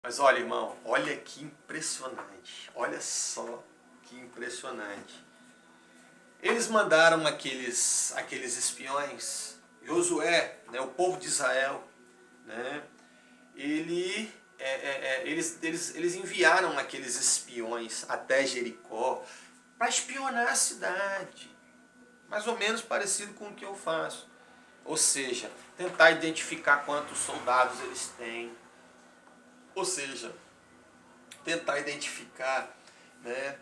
Mas olha, irmão, olha que impressionante. Olha só que impressionante. Eles mandaram aqueles espiões, Josué, né, o povo de Israel, né, eles enviaram aqueles espiões até Jericó para espionar a cidade. Mais ou menos parecido com o que eu faço. Ou seja, tentar identificar quantos soldados eles têm. Ou seja, tentar identificar, né,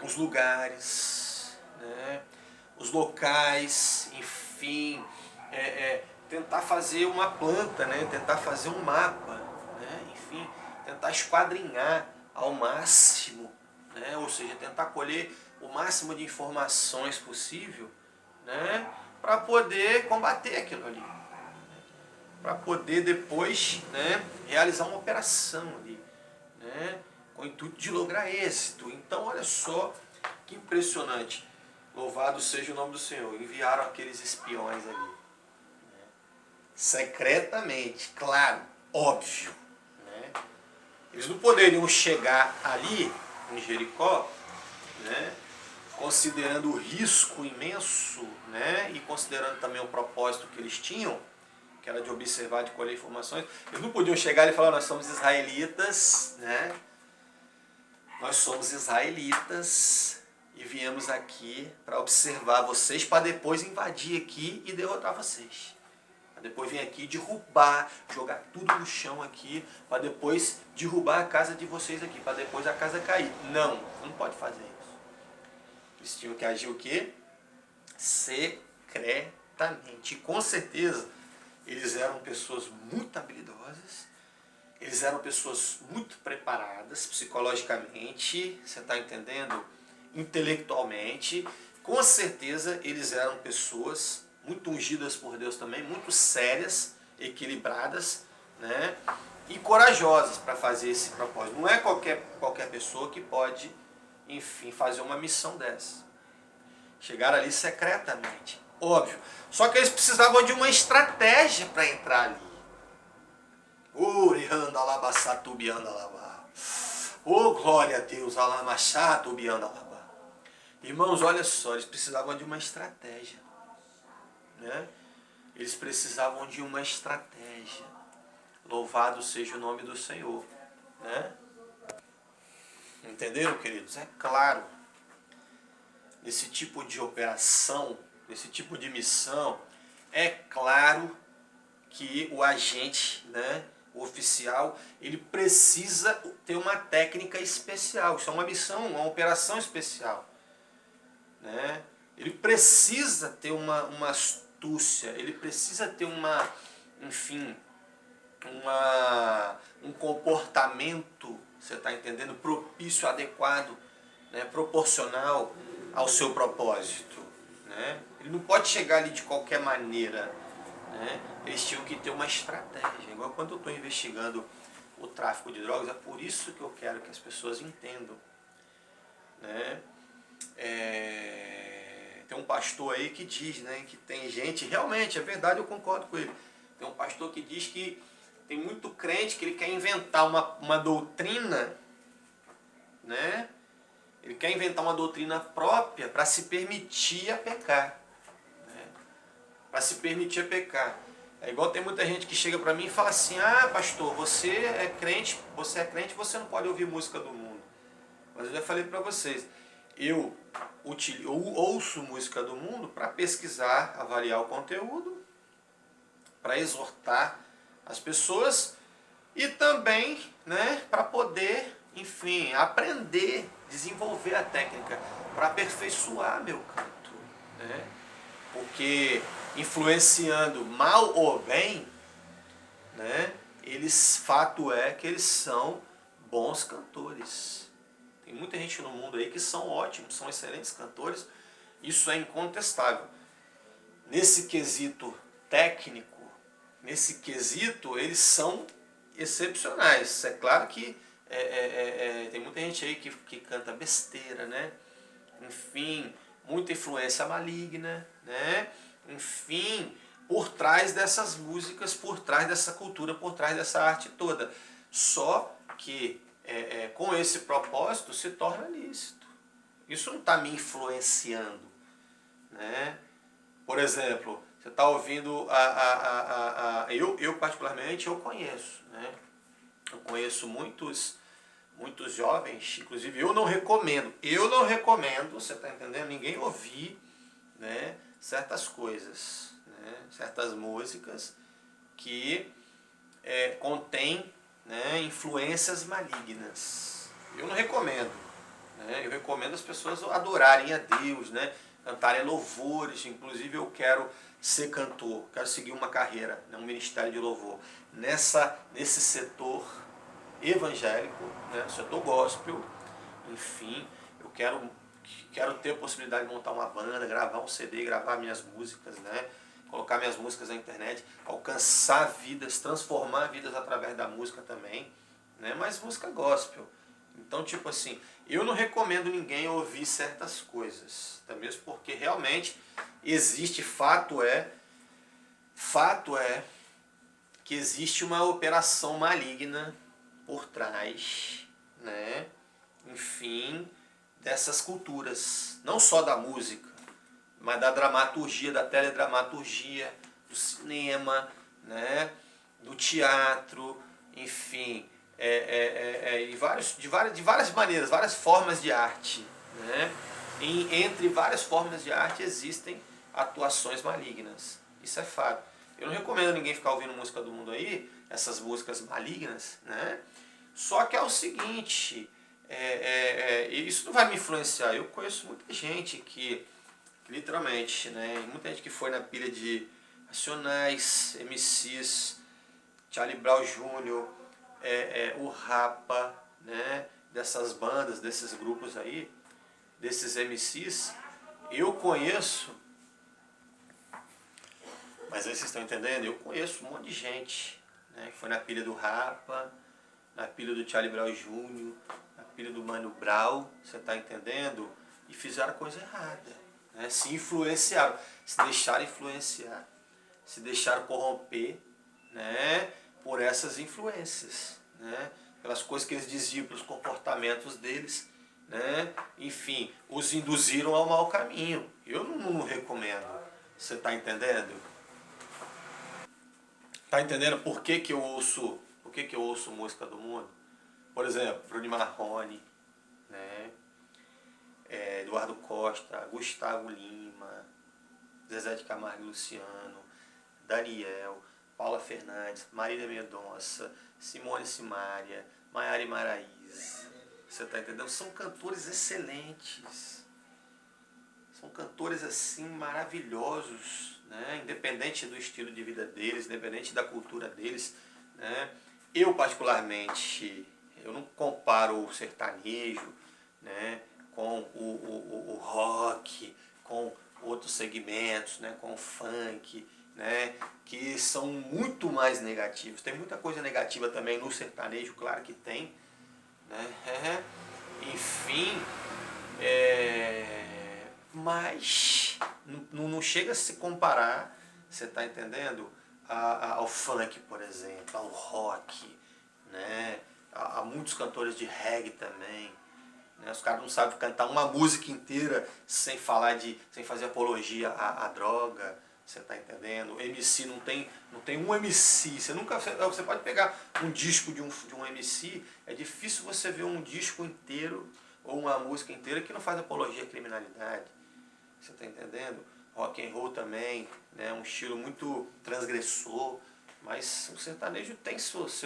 os lugares, né, os locais, enfim, tentar fazer uma planta, né, tentar fazer um mapa, né, enfim, tentar esquadrinhar ao máximo, né, ou seja, tentar colher o máximo de informações possível, né, para poder combater aquilo ali, para poder depois, né, realizar uma operação ali, né, com o intuito de lograr êxito. Então, olha só que impressionante. Louvado seja o nome do Senhor. Enviaram aqueles espiões ali, né, secretamente, claro, óbvio, né. Eles não poderiam chegar ali em Jericó, né, considerando o risco imenso, né, e considerando também o propósito que eles tinham, que era de observar, de colher informações. Eles não podiam chegar e falar: nós somos israelitas, né? Nós somos israelitas e viemos aqui para observar vocês, para depois invadir aqui e derrotar vocês. Para depois vir aqui derrubar, jogar tudo no chão aqui, para depois derrubar a casa de vocês aqui, para depois a casa cair. Não, não pode fazer isso. Eles tinham que agir o quê? Secretamente. E com certeza eles eram pessoas muito habilidosas, eles eram pessoas muito preparadas psicologicamente, você está entendendo? Intelectualmente. Com certeza eles eram pessoas muito ungidas por Deus também, muito sérias, equilibradas, né? E corajosas para fazer esse propósito. Não é qualquer pessoa que pode, enfim, fazer uma missão dessa. Chegaram ali secretamente, óbvio. Só que eles precisavam de uma estratégia para entrar ali. Oh, glória a Deus, irmãos, olha só, eles precisavam de uma estratégia, né? Eles precisavam de uma estratégia. Louvado seja o nome do Senhor, né? Entenderam, queridos? É claro, nesse tipo de operação, nesse tipo de missão, é claro que o agente, né, o oficial, ele precisa ter uma técnica especial. Isso é uma missão, uma operação especial, né? Ele precisa ter uma astúcia, ele precisa ter enfim, um comportamento, você está entendendo, propício, adequado, né, proporcional ao seu propósito, né? Ele não pode chegar ali de qualquer maneira, né? Eles tinham que ter uma estratégia. Igual quando eu estou investigando o tráfico de drogas, é por isso que eu quero que as pessoas entendam, né? Tem um pastor aí que diz, né, que tem gente, realmente, é verdade, eu concordo com ele. Tem um pastor que diz que tem muito crente que ele quer inventar uma doutrina, né? Ele quer inventar uma doutrina própria para se permitir a pecar, né? Para se permitir a pecar. É igual tem muita gente que chega para mim e fala assim: ah, pastor, você é crente, você não pode ouvir música do mundo. Mas eu já falei para vocês, eu ouço música do mundo para pesquisar, avaliar o conteúdo, para exortar as pessoas e também, né, para poder, enfim, aprender, desenvolver a técnica, para aperfeiçoar meu canto, né? Porque influenciando mal ou bem, né, fato é que eles são bons cantores. Tem muita gente no mundo aí que são ótimos, são excelentes cantores, isso é incontestável. Nesse quesito técnico, nesse quesito, eles são excepcionais. É claro que tem muita gente aí que canta besteira, né? Enfim, muita influência maligna, né? Enfim, por trás dessas músicas, por trás dessa cultura, por trás dessa arte toda. Só que com esse propósito se torna lícito. Isso não está me influenciando, né? Por exemplo, você está ouvindo eu particularmente eu conheço, né? Eu conheço muitos jovens, inclusive eu não recomendo, você está entendendo? Ninguém ouvir, né, certas coisas, né, certas músicas que contêm, né, influências malignas. Eu não recomendo, né? Eu recomendo as pessoas adorarem a Deus, né, cantarem louvores. Inclusive eu quero ser cantor, quero seguir uma carreira, né, um ministério de louvor nesse setor evangélico, né, setor gospel. Enfim, eu quero ter a possibilidade de montar uma banda, gravar um CD, gravar minhas músicas, né, colocar minhas músicas na internet, alcançar vidas, transformar vidas através da música também, né, mas música gospel. Então, tipo assim, eu não recomendo ninguém ouvir certas coisas, até mesmo porque realmente existe, fato é que existe uma operação maligna por trás, né, enfim, dessas culturas, não só da música, mas da dramaturgia, da teledramaturgia, do cinema, né, do teatro, enfim, de várias maneiras, várias formas de arte, né? Entre várias formas de arte existem atuações malignas, isso é fato. Eu não recomendo ninguém ficar ouvindo música do mundo aí, essas músicas malignas, né? Só que é o seguinte, isso não vai me influenciar. Eu conheço muita gente que literalmente, né, muita gente que foi na pilha de Racionais, MCs, Charlie Brown Jr., o Rapa, né, dessas bandas, desses grupos aí, desses MCs, eu conheço, mas aí vocês estão entendendo? Eu conheço um monte de gente, né, que foi na pilha do Rapa, na pilha do Charlie Brown Jr., na pilha do Mano Brown, você está entendendo? E fizeram a coisa errada, né? Se influenciaram, se deixaram influenciar, se deixaram corromper, né, por essas influências, né, pelas coisas que eles diziam, pelos comportamentos deles, né, enfim, os induziram ao mau caminho. Eu não recomendo, você está entendendo? Está entendendo por que eu ouço música do mundo? Por exemplo, Bruno Marrone, né, Eduardo Costa, Gustavo Lima, Zezé de Camargo e Luciano, Daniel, Paula Fernandes, Marília Mendonça, Simone Simaria, Maiara e Maraíza. Você está entendendo? São cantores excelentes. São cantores assim maravilhosos, né? Independente do estilo de vida deles, independente da cultura deles, né? Eu particularmente, eu não comparo o sertanejo, né, com o rock, com outros segmentos, né, com o funk, né, que são muito mais negativos. Tem muita coisa negativa também no sertanejo, claro que tem, né? Enfim, mas não chega a se comparar, você está entendendo, ao funk, por exemplo, ao rock, né? Há muitos cantores de reggae também, né? Os caras não sabem cantar uma música inteira sem fazer apologia à droga, você está entendendo? MC não tem um MC, você pode pegar um disco de um MC, é difícil você ver um disco inteiro ou uma música inteira que não faz apologia à criminalidade, você está entendendo? Rock and roll também, né? Um estilo muito transgressor, mas o sertanejo tem suas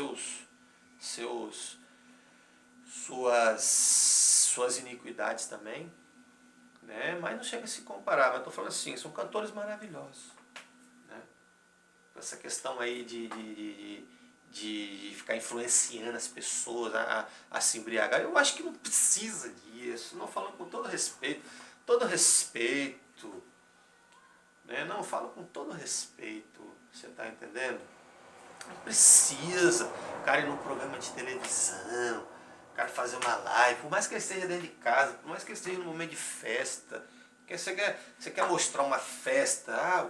iniquidades também, né? Mas não chega a se comparar. Mas estou falando assim, são cantores maravilhosos, né? Essa questão aí de ficar influenciando as pessoas a se embriagar, eu acho que não precisa disso. Não, falando com todo respeito, né? Não, falo com todo respeito, você está entendendo? Não precisa o cara ir num programa de televisão, o cara fazer uma live, por mais que ele esteja dentro de casa, por mais que ele esteja num momento de festa, porque você quer mostrar uma festa,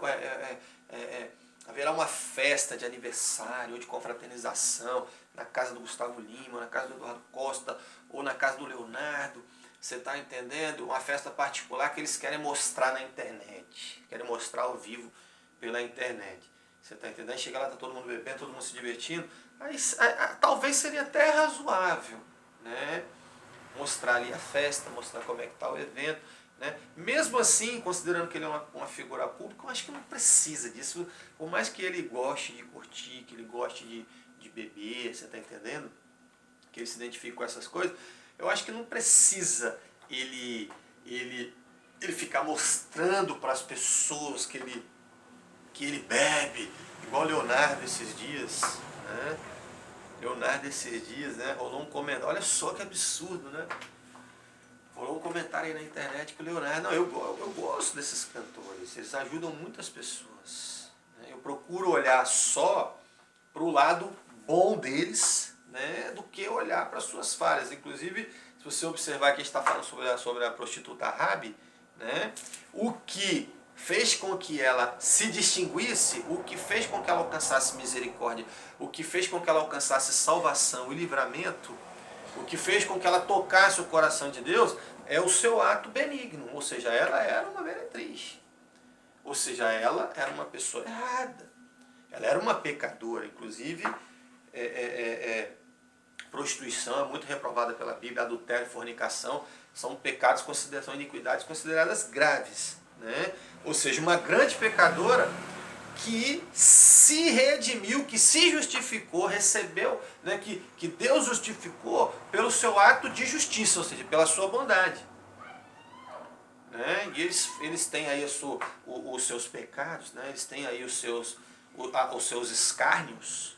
haverá uma festa de aniversário ou de confraternização, na casa do Gustavo Lima, na casa do Eduardo Costa, ou na casa do Leonardo, você está entendendo? Uma festa particular que eles querem mostrar na internet, querem mostrar ao vivo pela internet. Você está entendendo? Chega lá, está todo mundo bebendo, todo mundo se divertindo. Aí, talvez seria até razoável, né? Mostrar ali a festa, mostrar como é que está o evento. Né? Mesmo assim, considerando que ele é uma figura pública, eu acho que não precisa disso. Por mais que ele goste de curtir, que ele goste de beber, você está entendendo? Que ele se identifique com essas coisas, eu acho que não precisa ele ficar mostrando para as pessoas que ele bebe, igual o Leonardo esses dias, né? Leonardo esses dias, né? Rolou um comentário, olha só que absurdo, né? Rolou um comentário aí na internet que o Leonardo, não, eu gosto desses cantores, eles ajudam muitas pessoas. Né? Eu procuro olhar só para o lado bom deles, né, do que olhar para as suas falhas. Inclusive, se você observar que a gente está falando sobre a prostituta Rabi, né, o que fez com que ela se distinguisse, o que fez com que ela alcançasse misericórdia, o que fez com que ela alcançasse salvação e livramento, o que fez com que ela tocasse o coração de Deus, é o seu ato benigno. Ou seja, ela era uma meretriz. Ou seja, ela era uma pessoa errada. Ela era uma pecadora. Inclusive, prostituição é muito reprovada pela Bíblia, adultério e fornicação são pecados, são iniquidades consideradas graves. Né? Ou seja, uma grande pecadora que se redimiu, que se justificou, recebeu, né, que Deus justificou pelo seu ato de justiça, ou seja, pela sua bondade. Né? E eles têm aí os seus pecados, né? Eles têm aí os seus escárnios,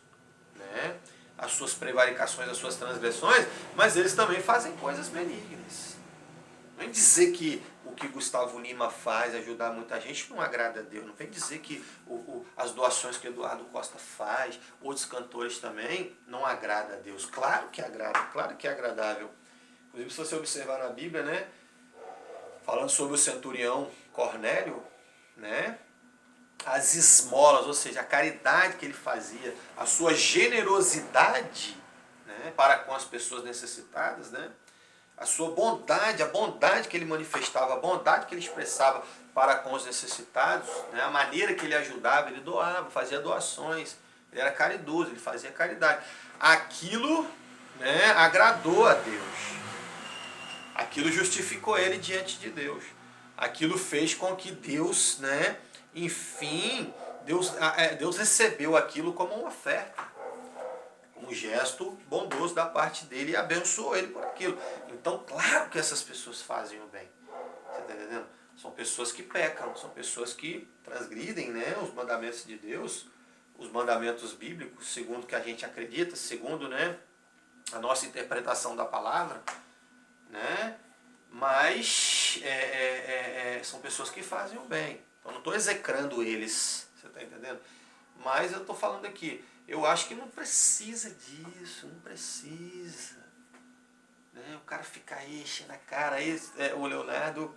né? As suas prevaricações, as suas transgressões, mas eles também fazem coisas benignas. Não vem dizer que o que Gustavo Lima faz, ajudar muita gente, não agrada a Deus. Não vem dizer que as doações que Eduardo Costa faz, outros cantores também, não agrada a Deus. Claro que agrada, claro que é agradável. Inclusive, se você observar na Bíblia, né, falando sobre o centurião Cornélio, né, as esmolas, ou seja, a caridade que ele fazia, a sua generosidade, né, para com as pessoas necessitadas, né, a sua bondade, a bondade que ele manifestava, a bondade que ele expressava para com os necessitados, né, a maneira que ele ajudava, ele doava, fazia doações, ele era caridoso, ele fazia caridade. Aquilo, né, agradou a Deus. Aquilo justificou ele diante de Deus. Aquilo fez com que Deus, né, enfim, Deus recebeu aquilo como uma oferta, como um gesto bondoso da parte dele e abençoou ele por aquilo. Então, claro que essas pessoas fazem o bem. Você está entendendo? São pessoas que pecam, são pessoas que transgridem, né, os mandamentos de Deus, os mandamentos bíblicos, segundo o que a gente acredita, segundo, né, a nossa interpretação da palavra, né? Mas são pessoas que fazem o bem. Então não estou execrando eles, você está entendendo? Mas eu estou falando aqui, eu acho que não precisa disso, não precisa. Né? O cara fica aí, enchendo a cara. Aí, o Leonardo,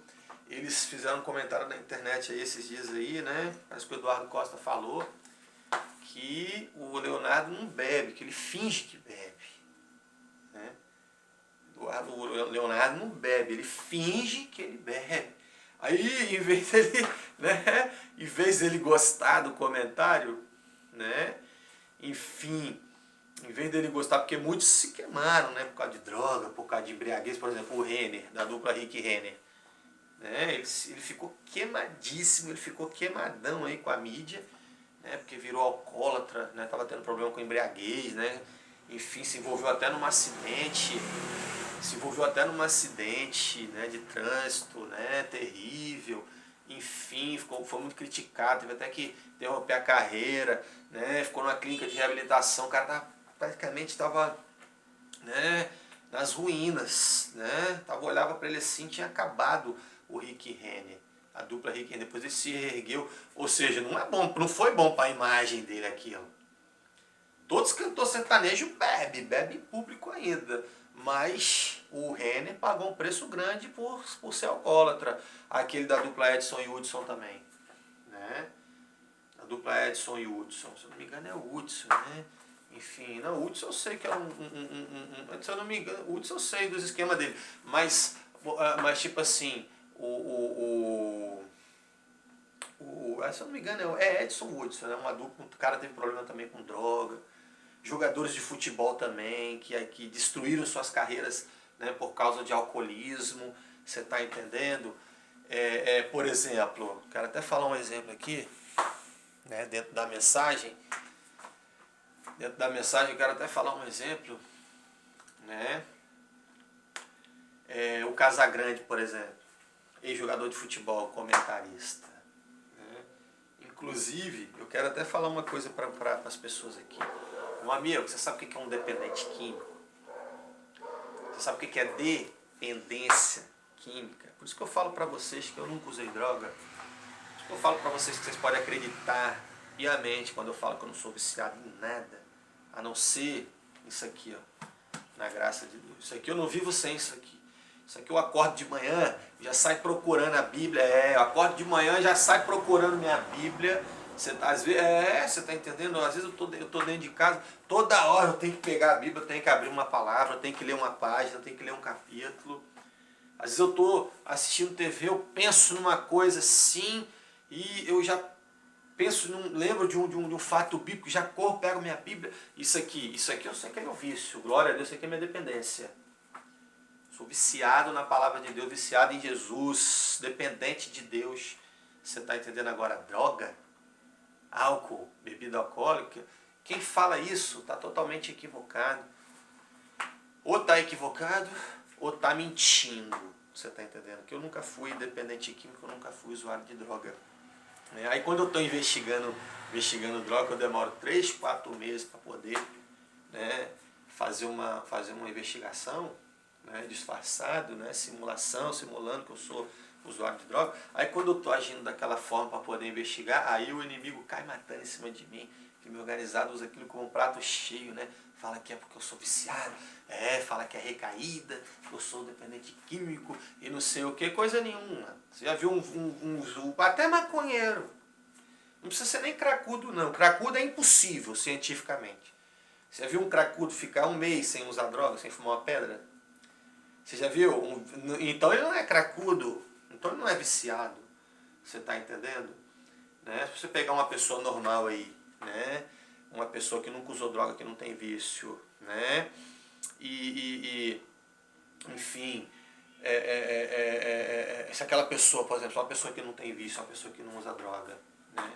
eles fizeram um comentário na internet aí esses dias aí, né? Parece que o Eduardo Costa falou que o Leonardo não bebe, que ele finge que bebe. Né? O Leonardo não bebe, ele finge que ele bebe. Aí, em vez dele gostar do comentário, né? Enfim, em vez dele gostar, porque muitos se queimaram, né? Por causa de droga, por causa de embriaguez, por exemplo, o Renner, da dupla Rick e Renner. Né? Ele ficou queimadíssimo, ele ficou queimadão aí com a mídia, né? Porque virou alcoólatra, né? Tava tendo problema com embriaguez, né? Enfim, se envolveu até num acidente, né, de trânsito, né, terrível. Enfim, foi muito criticado, teve até que interromper a carreira, né, ficou numa clínica de reabilitação, o cara praticamente estava, né, nas ruínas, né, olhava para ele assim, tinha acabado o Rick Renner, a dupla Rick Renner, depois ele se reergueu, ou seja, não foi bom para a imagem dele aquilo. Todos os cantores sertanejos bebe em público ainda. Mas o Renner pagou um preço grande por ser alcoólatra. Aquele da dupla Edson e Hudson também. Né? A dupla Edson e Hudson, se eu não me engano é o Hudson, né? Enfim, não, o Hudson eu sei que é se eu não me engano, o Hudson eu sei dos esquemas dele, mas tipo assim, se eu não me engano, é Edson Hudson, né? Um adulto, o cara teve problema também com droga, jogadores de futebol também, que destruíram suas carreiras, né, por causa de alcoolismo, você está entendendo? Por exemplo, quero até falar um exemplo aqui, né, dentro da mensagem eu quero até falar um exemplo, né? O Casagrande, por exemplo, ex-jogador de futebol, comentarista. Né? Inclusive, eu quero até falar uma coisa para as pessoas aqui. Um amigo, você sabe o que é um dependente químico? Você sabe o que é dependência química? Por isso que eu falo para vocês que eu nunca usei droga. Por isso que eu falo para vocês que vocês podem acreditar piamente quando eu falo que eu não sou viciado em nada. A não ser isso aqui, ó, na graça de Deus. Isso aqui eu não vivo sem isso aqui. Isso aqui eu acordo de manhã, já saio procurando a Bíblia. Eu acordo de manhã, já saio procurando minha Bíblia. Às vezes, você está entendendo? Às vezes eu tô dentro de casa, toda hora eu tenho que pegar a Bíblia, eu tenho que abrir uma palavra, eu tenho que ler uma página, eu tenho que ler um capítulo. Às vezes eu estou assistindo TV, eu penso numa coisa assim, e eu já lembro de um fato bíblico, já corro, pego minha Bíblia. Isso aqui eu sei que é meu vício, glória a Deus, isso aqui é minha dependência. Sou viciado na palavra de Deus, viciado em Jesus, dependente de Deus. Você está entendendo agora? Droga, álcool, bebida alcoólica. Quem fala isso está totalmente equivocado. Ou está equivocado, ou está mentindo. Você está entendendo? Que eu nunca fui dependente químico, eu nunca fui usuário de droga. Aí quando eu estou investigando droga, eu demoro 3, 4 meses para poder, né, fazer uma investigação, né, disfarçado, né, simulando que eu sou usuário de droga. Aí quando eu estou agindo daquela forma para poder investigar, aí o inimigo cai matando em cima de mim. O crime organizado usa aquilo como um prato cheio, né? Fala que é porque eu sou viciado, fala que é recaída, que eu sou dependente químico e não sei o que, coisa nenhuma. Você já viu até maconheiro. Não precisa ser nem cracudo não, cracudo é impossível cientificamente. Você já viu um cracudo ficar um mês sem usar droga, sem fumar uma pedra? Você já viu? Então ele não é cracudo, então ele não é viciado. Você está entendendo? Né? Se você pegar uma pessoa normal aí, né? Uma pessoa que nunca usou droga, que não tem vício, né? Enfim, se aquela pessoa, por exemplo, uma pessoa que não tem vício, uma pessoa que não usa droga, né?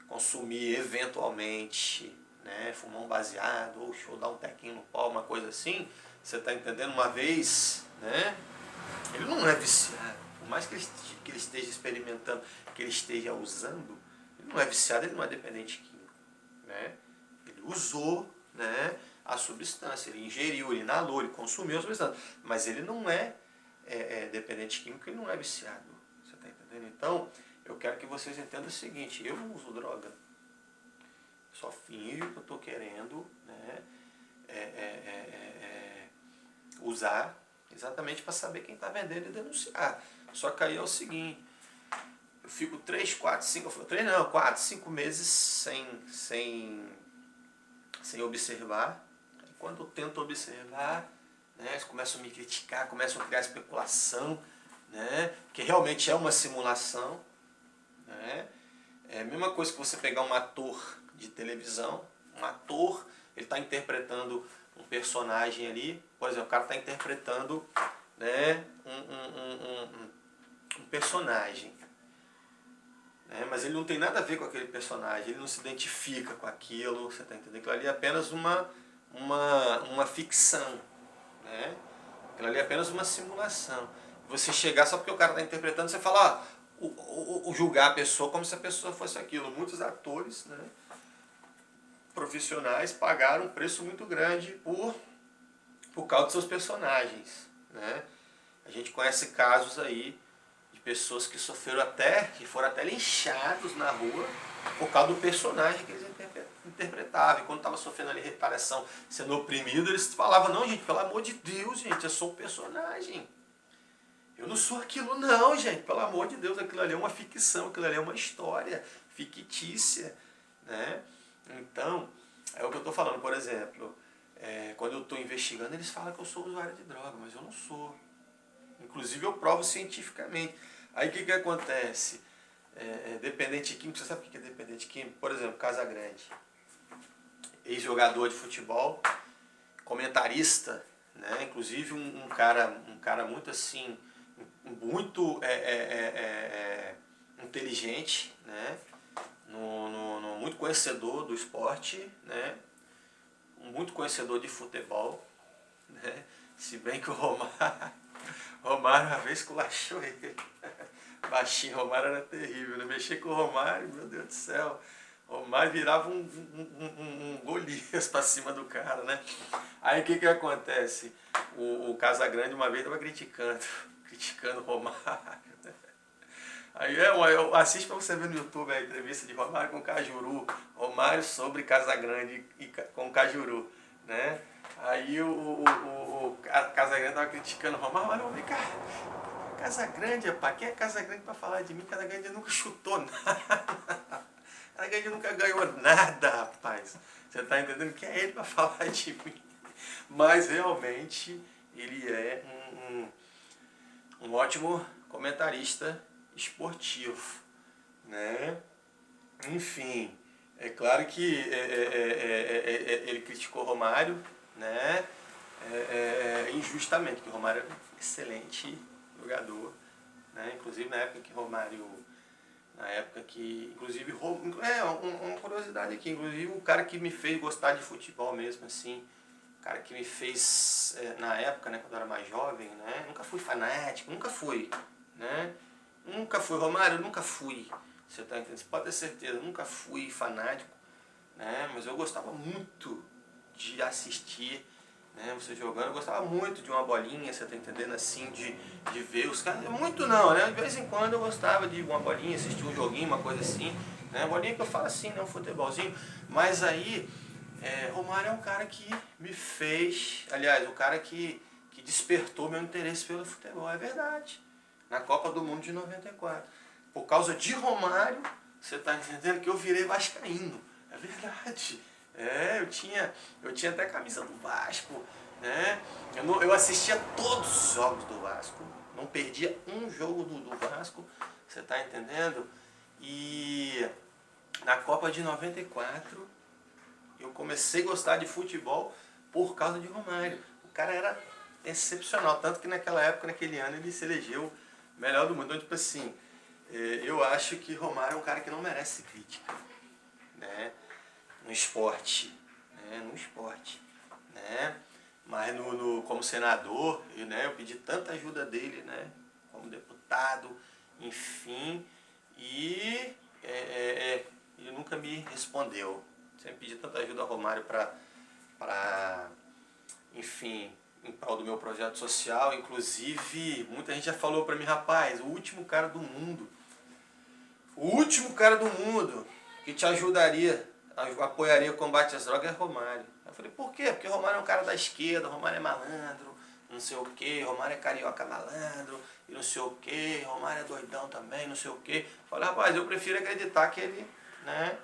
Consumir eventualmente, né? Fumar um baseado, ou dar um tequinho no pau, uma coisa assim, você está entendendo? Uma vez, né? Ele não é viciado. Por mais que ele esteja experimentando, que ele esteja usando, ele não é viciado, ele não é dependente químico. Né? Ele usou, né, a substância, ele ingeriu, ele inalou, ele consumiu a substância. Mas ele não é, dependente químico, ele não é viciado. Você está entendendo? Então, eu quero que vocês entendam o seguinte, eu não uso droga. Só finjo que eu estou querendo, né, usar exatamente para saber quem está vendendo e denunciar. Só que aí é o seguinte, eu fico 3, 4, 5 meses sem observar. E quando eu tento observar, né, eles começam a me criticar, começam a criar especulação, né, que realmente é uma simulação. Né. É a mesma coisa que você pegar um ator de televisão, ele está interpretando um personagem ali, por exemplo, o cara está interpretando, né, um personagem, né, mas ele não tem nada a ver com aquele personagem, ele não se identifica com aquilo, você está entendendo? Aquilo ali é apenas uma ficção, né? Aquilo ali é apenas uma simulação. Você chegar só porque o cara está interpretando, você fala, julgar a pessoa como se a pessoa fosse aquilo. Muitos atores, né, profissionais pagaram um preço muito grande por causa dos seus personagens. Né? A gente conhece casos aí de pessoas que que foram até linchados na rua por causa do personagem que eles interpretavam. E quando estava sofrendo ali reparação, sendo oprimido, eles falavam, não, gente, pelo amor de Deus, gente, eu sou um personagem. Eu não sou aquilo não, gente, pelo amor de Deus, aquilo ali é uma ficção, aquilo ali é uma história fictícia. Né? Então, É o que eu estou falando, por exemplo, quando eu estou investigando, eles falam que eu sou usuário de droga, mas eu não sou. Inclusive eu provo cientificamente. Aí o que acontece? Dependente químico, você sabe o que é dependente químico? Por exemplo, Casagrande, ex-jogador de futebol, comentarista, né? Inclusive um cara muito assim, muito inteligente, né? Muito conhecedor do esporte, né? Muito conhecedor de futebol, né? Se bem que o Romário uma vez culachou ele. Baixinho, Romário era terrível, né? Mexer com o Romário, meu Deus do céu. O Romário virava um Golias pra cima do cara, né? Aí o que acontece? O Casagrande uma vez estava criticando o Romário. Aí eu assisto pra você ver no YouTube a entrevista de Romário com Cajuru. Romário sobre Casagrande com Cajuru, né? Aí o Casagrande tava criticando o Romário, vem cá, Casagrande, rapaz, quem é Casagrande pra falar de mim? Casagrande nunca chutou nada. Casagrande nunca ganhou nada, rapaz. Você tá entendendo? Quem é ele pra falar de mim? Mas realmente ele é um ótimo comentarista esportivo, né? Enfim, é claro que ele criticou Romário, né? Injustamente, porque o Romário é um excelente jogador, né? Inclusive inclusive, uma curiosidade aqui, inclusive o cara que me fez gostar de futebol mesmo, assim, o cara que me fez, na época, né, quando eu era mais jovem, né? Nunca fui fanático, nunca fui, né? Nunca fui, Romário, nunca fui. Você tá entendendo? Você pode ter certeza, nunca fui fanático, né? Mas eu gostava muito de assistir, né, você jogando. Eu gostava muito de uma bolinha, você tá entendendo? Assim, de ver os caras. Muito não, né? De vez em quando eu gostava de uma bolinha, assistir um joguinho, uma coisa assim. Né? Bolinha que eu falo assim, né? Um futebolzinho. Mas aí, Romário é um cara que me fez. Aliás, o cara que despertou meu interesse pelo futebol, é verdade. Na Copa do Mundo de 94. Por causa de Romário, você está entendendo que eu virei vascaíno. É verdade. Eu tinha até camisa do Vasco, né? Eu assistia todos os jogos do Vasco. Não perdia um jogo do Vasco. Você está entendendo? E na Copa de 94, eu comecei a gostar de futebol por causa de Romário. O cara era excepcional. Tanto que naquela época, naquele ano, ele se elegeu melhor do mundo. Então, tipo assim, eu acho que Romário é um cara que não merece crítica, né? No esporte, né? No esporte, né? Mas como senador, né? Eu pedi tanta ajuda dele, né? Como deputado, enfim, e ele nunca me respondeu. Sempre pedi tanta ajuda a Romário para, enfim, em prol do meu projeto social. Inclusive, muita gente já falou para mim, rapaz, o último cara do mundo que te ajudaria, apoiaria o combate às drogas é Romário. Eu falei, por quê? Porque Romário é um cara da esquerda, Romário é malandro, não sei o quê, Romário é carioca malandro, e não sei o quê, Romário é doidão também, não sei o quê. Eu falei, rapaz, eu prefiro acreditar que ele, né?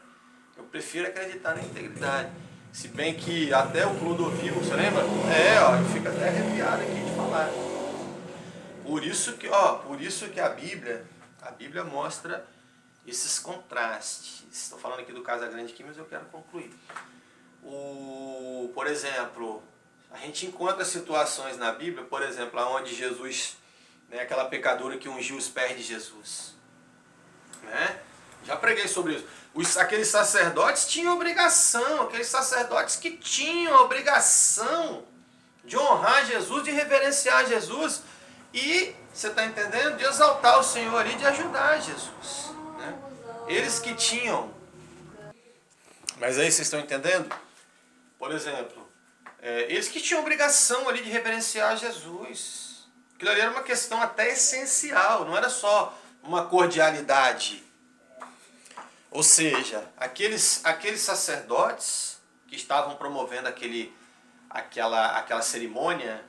Eu prefiro acreditar na integridade. Se bem que até o Clodovil, você lembra? Eu fico até arrepiado aqui de falar. Por isso que a Bíblia mostra esses contrastes. Estou falando aqui do Casagrande aqui, mas eu quero concluir. Por exemplo, a gente encontra situações na Bíblia, por exemplo, onde Jesus, né, aquela pecadora que ungiu os pés de Jesus, né? Já preguei sobre isso. Aqueles sacerdotes tinham obrigação, aqueles sacerdotes que tinham a obrigação de honrar Jesus, de reverenciar Jesus e, você está entendendo, de exaltar o Senhor e de ajudar Jesus, né? Eles que tinham. Mas aí vocês estão entendendo? Por exemplo, eles que tinham obrigação ali de reverenciar Jesus. Aquilo ali era uma questão até essencial, não era só uma cordialidade. Ou seja, aqueles sacerdotes que estavam promovendo aquela cerimônia,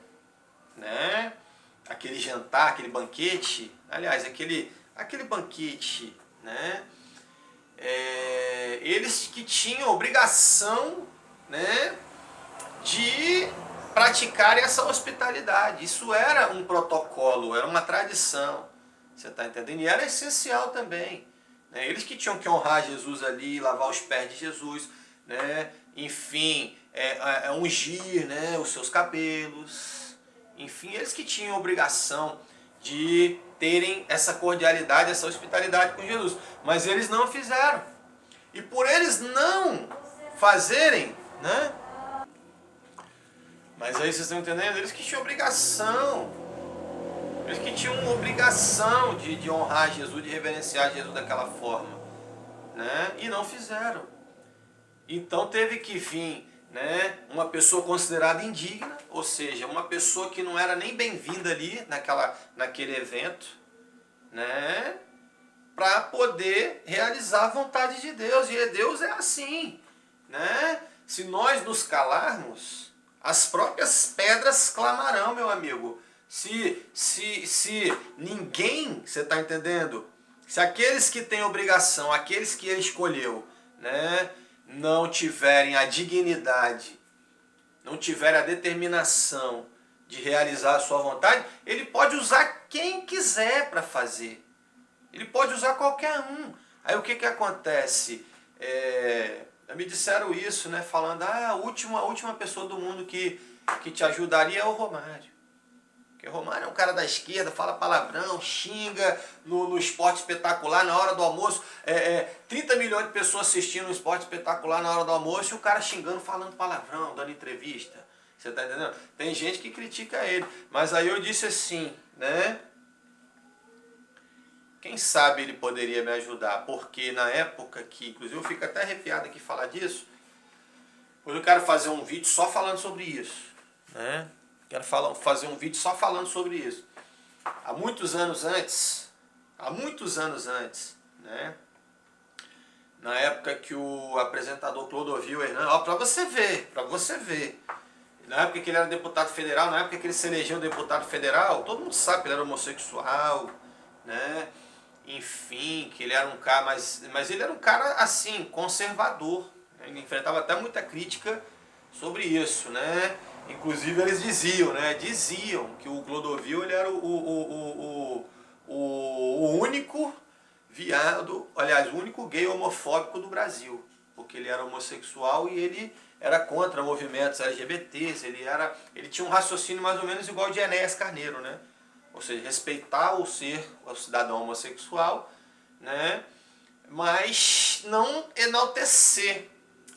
né? Aquele jantar, aquele banquete, aliás, aquele banquete, né? Eles que tinham obrigação né, de praticarem essa hospitalidade. Isso era um protocolo, era uma tradição. Você está entendendo? E era essencial também. Né? Eles que tinham que honrar Jesus ali, lavar os pés de Jesus, né? Enfim, ungir, né, os seus cabelos. Enfim, eles que tinham a obrigação de terem essa cordialidade, essa hospitalidade com Jesus. Mas eles não fizeram. E por eles não fazerem, né? Mas aí vocês estão entendendo? Eles que tinham obrigação. Eles que tinham obrigação de honrar Jesus, de reverenciar Jesus daquela forma. Né? E não fizeram. Então teve que vir, né, uma pessoa considerada indigna, ou seja, uma pessoa que não era nem bem-vinda ali naquele evento, né, para poder realizar a vontade de Deus. E Deus é assim. Né? Se nós nos calarmos, as próprias pedras clamarão, meu amigo. Se ninguém, você está entendendo? Se aqueles que têm obrigação, aqueles que ele escolheu, né, não tiverem a dignidade, não tiverem a determinação de realizar a sua vontade, ele pode usar quem quiser para fazer. Ele pode usar qualquer um. Aí o que acontece? Me disseram isso, né, falando, a última pessoa do mundo que te ajudaria é o Romário. Porque o Romário é um cara da esquerda, fala palavrão, xinga no esporte espetacular na hora do almoço. 30 milhões de pessoas assistindo um esporte espetacular na hora do almoço e o cara xingando, falando palavrão, dando entrevista. Você tá entendendo? Tem gente que critica ele. Mas aí eu disse assim, né? Quem sabe ele poderia me ajudar? Porque na época que, inclusive eu fico até arrepiado aqui falar disso, hoje eu quero fazer um vídeo só falando sobre isso. Né? Quero fazer um vídeo só falando sobre isso. Há muitos anos antes, né? Na época que o apresentador Clodovil Hernandes, ó, para você ver. Na época que ele era deputado federal, na época que ele se elegeu deputado federal, todo mundo sabe que ele era homossexual, né? Enfim, que ele era um cara, mas ele era um cara assim, conservador. Né? Ele enfrentava até muita crítica sobre isso, né? Inclusive eles diziam que o Clodovil ele era o único viado, aliás, o único gay homofóbico do Brasil, porque ele era homossexual e ele era contra movimentos LGBTs, ele tinha um raciocínio mais ou menos igual ao de Enéas Carneiro, né? Ou seja, respeitar o cidadão homossexual, né? Mas não enaltecer,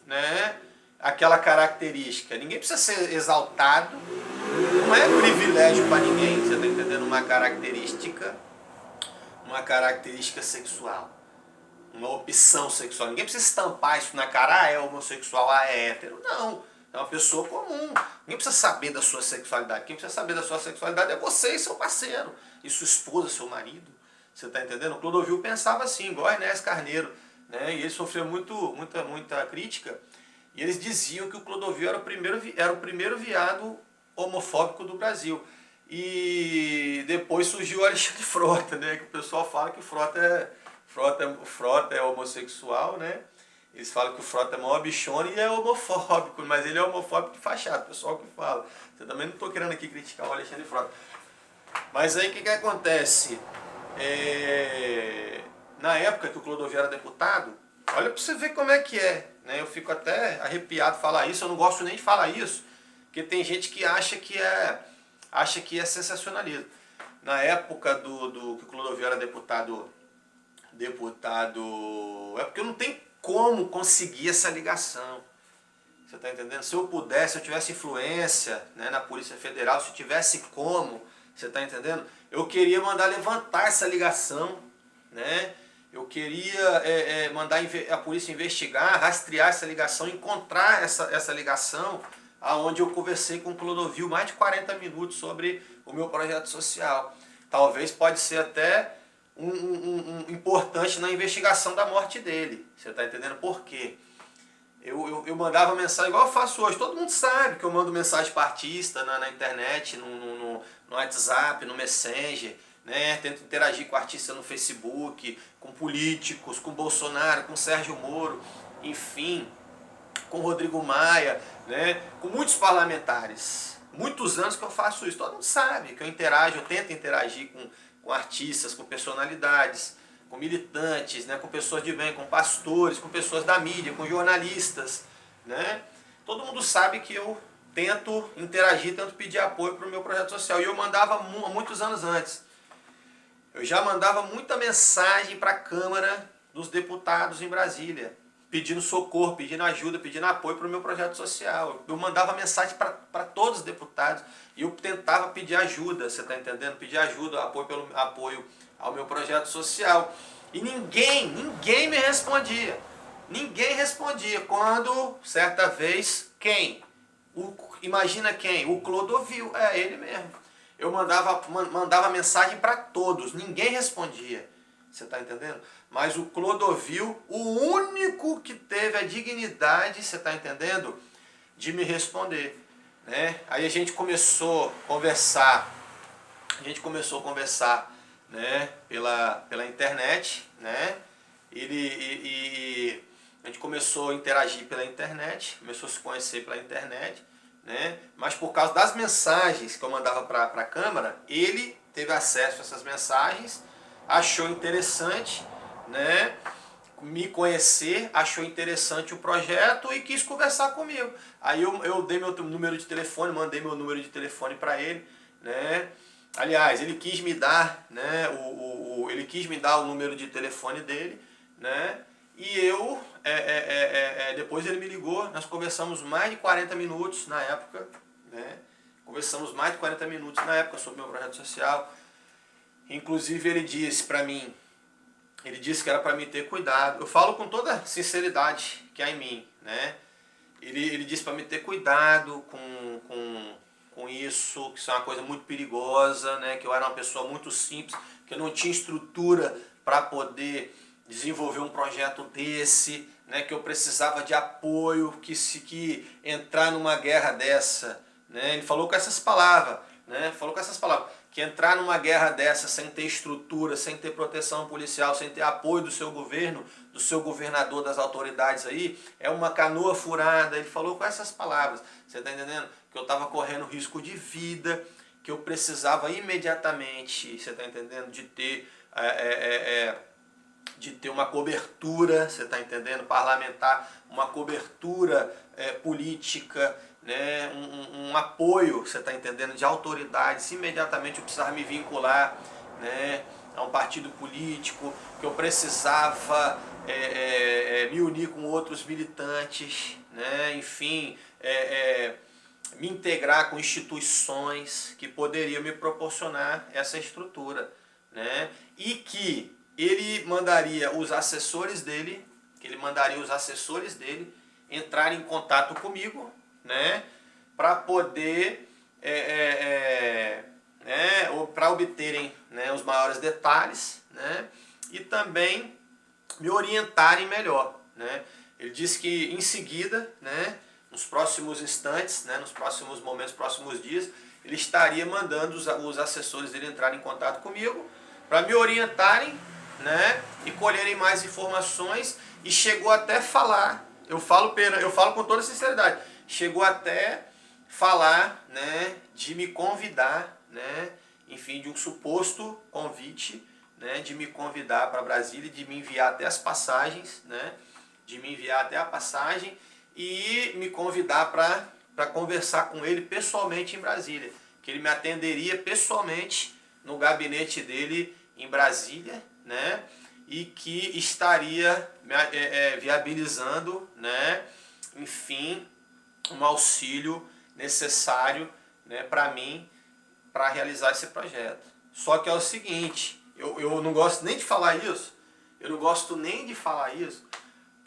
né, aquela característica. Ninguém precisa ser exaltado, não é privilégio para ninguém, você está entendendo? Uma característica sexual, uma opção sexual. Ninguém precisa estampar isso na cara, é homossexual, é hétero. Não, é uma pessoa comum. Ninguém precisa saber da sua sexualidade. Quem precisa saber da sua sexualidade é você e seu parceiro, e sua esposa, seu marido. Você está entendendo? O Clodovil pensava assim, igual a Enéas Carneiro, né? E ele sofreu muita crítica. E eles diziam que o Clodovil era o primeiro viado homofóbico do Brasil. E depois surgiu o Alexandre Frota, né? Que o pessoal fala que o Frota é homossexual, né? Eles falam que o Frota é maior bichona e é homofóbico, mas ele é homofóbico de fachada, o pessoal que fala. Eu também não estou querendo aqui criticar o Alexandre Frota. Mas aí o que acontece? Na época que o Clodovil era deputado, olha para você ver como é que é. Né? Eu fico até arrepiado de falar isso, eu não gosto nem de falar isso, porque tem gente que acha que é sensacionalismo. Na época que o Clodovil era deputado, é porque eu não tenho como conseguir essa ligação. Você está entendendo? Se eu pudesse, se eu tivesse influência, né, na Polícia Federal, se eu tivesse como, você está entendendo? Eu queria mandar levantar essa ligação, né? Eu queria mandar a polícia investigar, rastrear essa ligação, encontrar essa ligação, aonde eu conversei com o Clodovil mais de 40 minutos sobre o meu projeto social. Talvez pode ser até um importante na investigação da morte dele. Você está entendendo por quê? Eu mandava mensagem igual eu faço hoje. Todo mundo sabe que eu mando mensagem para artista na internet, no WhatsApp, no Messenger. Né? Tento interagir com artistas no Facebook, com políticos, com Bolsonaro, com Sérgio Moro, enfim. com o Rodrigo Maia, né, com muitos parlamentares. Muitos anos que eu faço isso. Todo mundo sabe que eu interajo, eu tento interagir com artistas, com personalidades, com militantes, né, com pessoas de bem, com pastores, com pessoas da mídia, com jornalistas, né? Todo mundo sabe que eu tento interagir, tento pedir apoio para o meu projeto social. E eu mandava há muitos anos antes. Eu já mandava muita mensagem para a Câmara dos Deputados em Brasília, pedindo socorro, pedindo ajuda, pedindo apoio para o meu projeto social. Eu mandava mensagem para todos os deputados e eu tentava pedir ajuda, você está entendendo? Pedir ajuda, apoio ao meu projeto social. E ninguém me respondia. Ninguém respondia. Quando, certa vez, quem? Imagina quem? O Clodovil, é ele mesmo. Eu mandava mensagem para todos, ninguém respondia. Você está entendendo? Mas o Clodovil, o único que teve a dignidade, você está entendendo? De me responder. Né? Aí a gente começou a conversar. Né? Pela internet. Né? A gente começou a interagir pela internet, começou a se conhecer pela internet. Né? Mas por causa das mensagens que eu mandava para a Câmara, ele teve acesso a essas mensagens, achou interessante, né, me conhecer, achou interessante o projeto e quis conversar comigo. Aí eu dei meu número de telefone, mandei meu número de telefone para ele, né? Aliás, ele quis me dar, né, ele quis me dar o número de telefone dele, né? E eu, depois ele me ligou, nós conversamos mais de 40 minutos na época, né? Conversamos mais de 40 minutos na época sobre o meu projeto social. Inclusive ele disse para mim, ele disse que era para mim ter cuidado. Eu falo com toda a sinceridade que há em mim, né? Ele disse para mim ter cuidado com isso, que isso é uma coisa muito perigosa, né? Que eu era uma pessoa muito simples, que eu não tinha estrutura para poder desenvolver um projeto desse, né, que eu precisava de apoio, que entrar numa guerra dessa, né, ele falou com essas palavras, né, que entrar numa guerra dessa sem ter estrutura, sem ter proteção policial, sem ter apoio do seu governo, do seu governador, das autoridades aí, é uma canoa furada. Ele falou com essas palavras, você está entendendo? Que eu estava correndo risco de vida, que eu precisava imediatamente, você está entendendo, de ter uma cobertura, você está entendendo, parlamentar, uma cobertura política, né, um apoio, você está entendendo, de autoridades. Imediatamente eu precisava me vincular, né, a um partido político, que eu precisava me unir com outros militantes, né, enfim, me integrar com instituições que poderiam me proporcionar essa estrutura, né, e que ele mandaria os assessores dele, entrar em contato comigo, né, para poder, para obterem, né, os maiores detalhes, né, e também me orientarem melhor, né. Ele disse que em seguida, né, nos próximos instantes, né, nos próximos momentos, próximos dias, ele estaria mandando os assessores dele entrarem em contato comigo para me orientarem, né, e colherem mais informações, e chegou até falar, eu falo com toda sinceridade, chegou até falar, né, de me convidar, né, enfim, de um suposto convite, né, de me convidar para Brasília, de me enviar até as passagens, né, e me convidar para conversar com ele pessoalmente em Brasília, que ele me atenderia pessoalmente no gabinete dele em Brasília, né, e que estaria viabilizando, né, enfim, um auxílio necessário, né, para mim, para realizar esse projeto. Só que é o seguinte, eu não gosto nem de falar isso,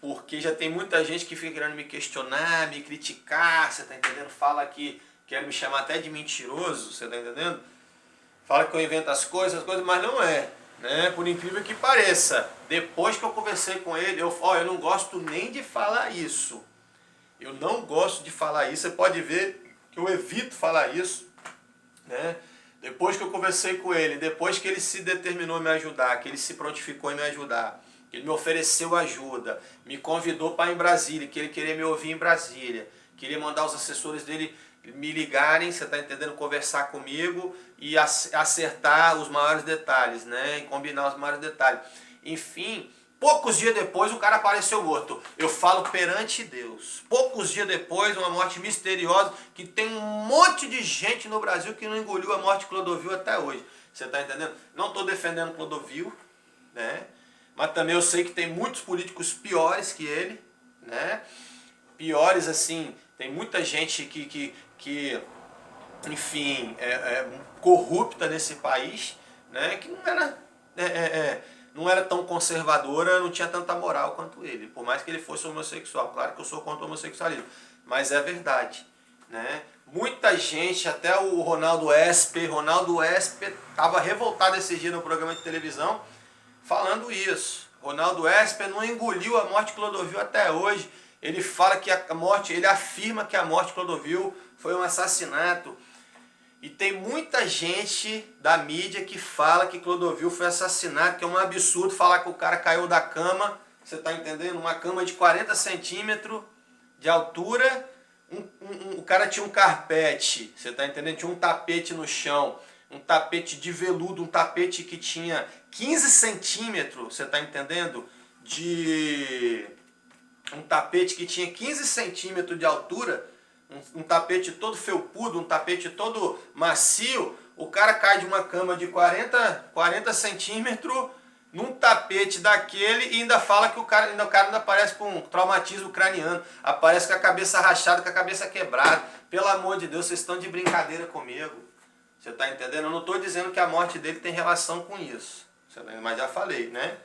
porque já tem muita gente que fica querendo me questionar, me criticar, você tá entendendo? Fala que quer me chamar até de mentiroso, você tá entendendo? Fala que eu invento as coisas, mas não é, né? Por incrível que pareça. Depois que eu conversei com ele, eu não gosto nem de falar isso. Eu não gosto de falar isso, você pode ver que eu evito falar isso, né? Depois que eu conversei com ele, depois que ele se determinou a me ajudar, que ele se prontificou em me ajudar, que ele me ofereceu ajuda, me convidou para ir em Brasília, que ele queria me ouvir em Brasília, queria mandar os assessores dele me ligarem, você está entendendo, conversar comigo e acertar os maiores detalhes, né? E combinar os maiores detalhes. Enfim, poucos dias depois o cara apareceu morto. Eu falo perante Deus. Poucos dias depois, uma morte misteriosa, que tem um monte de gente no Brasil que não engoliu a morte de Clodovil até hoje. Você está entendendo? Não estou defendendo Clodovil, né? Mas também eu sei que tem muitos políticos piores que ele, né? Piores assim, tem muita gente que enfim, corrupta nesse país, né? Que não era tão conservadora, não tinha tanta moral quanto ele, por mais que ele fosse homossexual. Claro que eu sou contra o homossexualismo, mas é verdade, né? Muita gente, até o Ronaldo Esper estava revoltado esse dia no programa de televisão, falando isso. Ronaldo Esper não engoliu a morte de Clodovil até hoje. Ele fala que ele afirma que a morte de Clodovil foi um assassinato. E tem muita gente da mídia que fala que Clodovil foi assassinado, que é um absurdo falar que o cara caiu da cama, você está entendendo? Uma cama de 40 centímetros de altura, o cara tinha um carpete, você está entendendo? Tinha um tapete no chão, um tapete de veludo, um tapete que tinha 15 centímetros, você está entendendo? Um tapete que tinha 15 centímetros de altura, um tapete todo felpudo, um tapete todo macio, o cara cai de uma cama de 40 centímetros num tapete daquele e ainda fala que o cara ainda aparece com um traumatismo craniano, aparece com a cabeça rachada, com a cabeça quebrada. Pelo amor de Deus, vocês estão de brincadeira comigo. Você está entendendo? Eu não estou dizendo que a morte dele tem relação com isso, mas já falei, né?